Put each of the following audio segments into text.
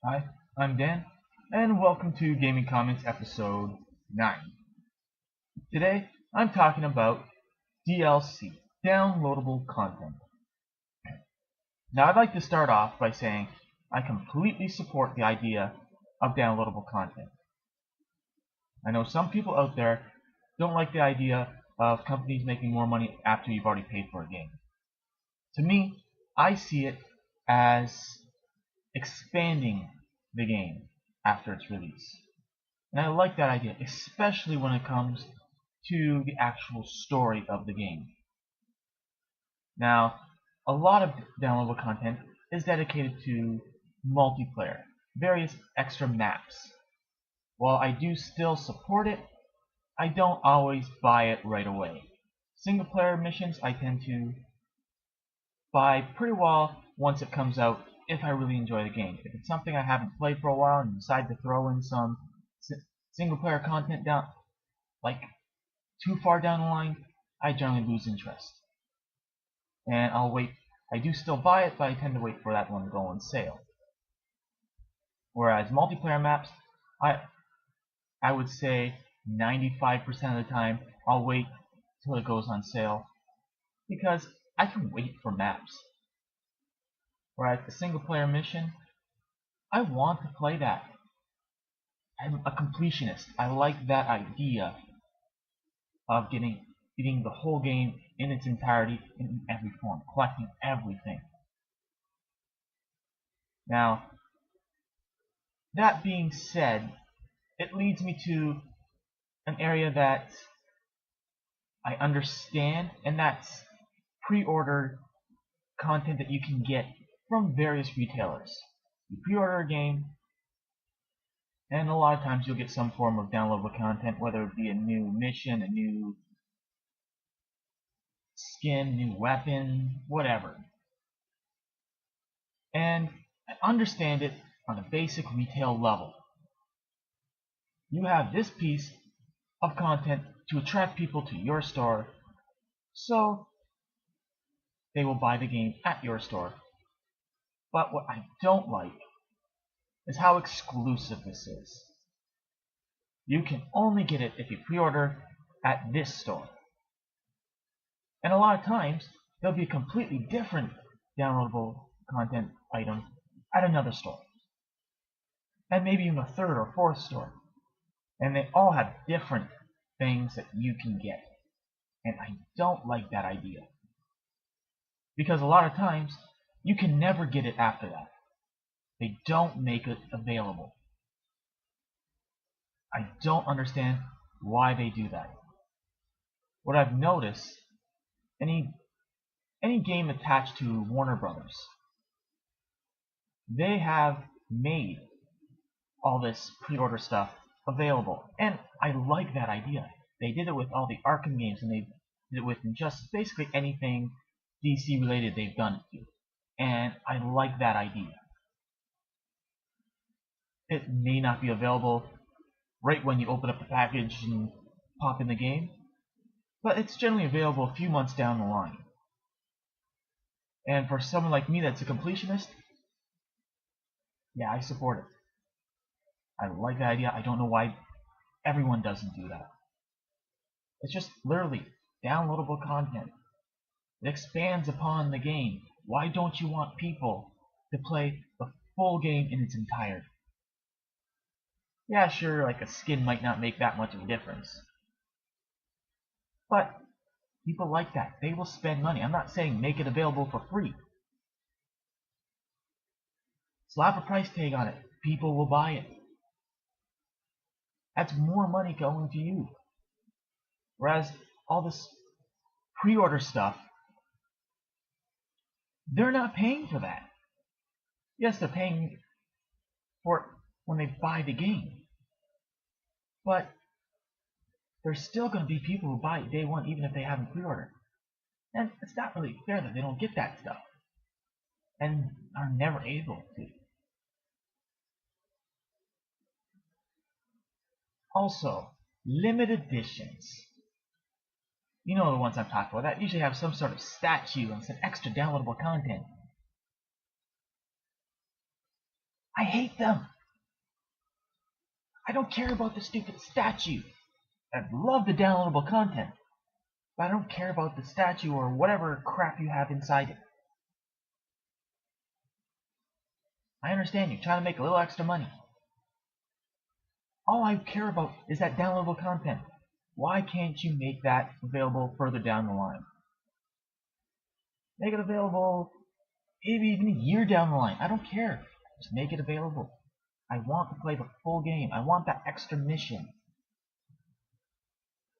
Hi, I'm Dan, and welcome to Gaming Comments episode 9. Today, I'm talking about DLC, downloadable content. Now, I'd like to start off by saying I completely support the idea of downloadable content. I know some people out there don't like the idea of companies making more money after you've already paid for a game. To me, I see it as expanding the game after its release. And I like that idea, especially when it comes to the actual story of the game. Now, a lot of downloadable content is dedicated to multiplayer, various extra maps. While I do still support it, I don't always buy it right away. Single player missions I tend to buy pretty well once it comes out if I really enjoy the game. If it's something I haven't played for a while and decide to throw in some single player content down, like too far down the line, I generally lose interest. And I'll wait. I do still buy it, but I tend to wait for that one to go on sale. Whereas multiplayer maps, I would say 95% of the time I'll wait till it goes on sale because I can wait for maps. Whereas the single player mission, I want to play that. I'm a completionist. I like that idea of getting the whole game in its entirety in every form, collecting everything. Now, that being said, it leads me to an area that I understand, and that's pre-order content that you can get from various retailers. You pre-order a game, and a lot of times you'll get some form of downloadable content, whether it be a new mission, a new skin, new weapon, whatever. And I understand it on a basic retail level. You have this piece of content to attract people to your store, so they will buy the game at your store. But what I don't like is how exclusive this is. You can only get it if you pre-order at this store. And a lot of times, there'll be a completely different downloadable content item at another store. And maybe even a third or fourth store. And they all have different things that you can get. And I don't like that idea. Because a lot of times, you can never get it after that. They don't make it available. I don't understand why they do that. What I've noticed, any game attached to Warner Brothers, they have made all this pre-order stuff available. And I like that idea. They did it with all the Arkham games, and they did it with just basically anything DC related they've done it to. And I like that idea. It may not be available right when you open up the package and pop in the game, but it's generally available a few months down the line. And for someone like me that's a completionist, yeah, I support it. I like that idea. I don't know why everyone doesn't do that. It's just literally downloadable content. It expands upon the game. Why don't you want people to play the full game in its entirety? Yeah, sure, like a skin might not make that much of a difference. But people like that. They will spend money. I'm not saying make it available for free. Slap a price tag on it. People will buy it. That's more money going to you. Whereas all this pre-order stuff, they're not paying for that. Yes, they're paying for it when they buy the game. But there's still going to be people who buy it day one even if they haven't pre-ordered. And it's not really fair that they don't get that stuff. And are never able to. Also, limited editions. You know the ones I'm talking about. That usually have some sort of statue and some extra downloadable content. I hate them. I don't care about the stupid statue. I love the downloadable content, but I don't care about the statue or whatever crap you have inside it. I understand you're trying to make a little extra money. All I care about is that downloadable content. Why can't you make that available further down the line? Make it available maybe even a year down the line. I don't care. Just make it available. I want to play the full game. I want that extra mission.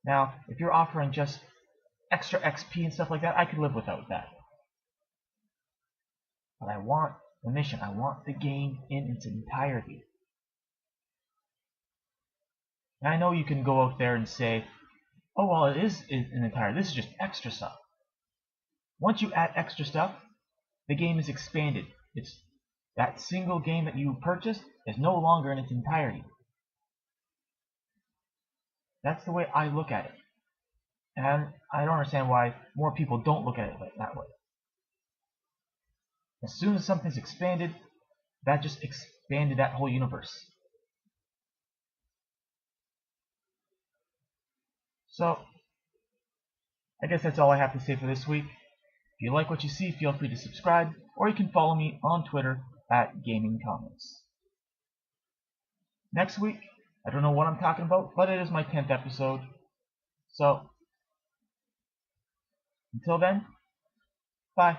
Now, if you're offering just extra XP and stuff like that, I could live without that. But I want the mission. I want the game in its entirety. And I know you can go out there and say, oh, well, it is an entirety. This is just extra stuff. Once you add extra stuff, the game is expanded. It's that single game that you purchased is no longer in its entirety. That's the way I look at it. And I don't understand why more people don't look at it that way. As soon as something's expanded, that just expanded that whole universe. So, I guess that's all I have to say for this week. If you like what you see, feel free to subscribe, or you can follow me on Twitter at Gaming Comments. Next week, I don't know what I'm talking about, but it is my 10th episode. So, until then, bye.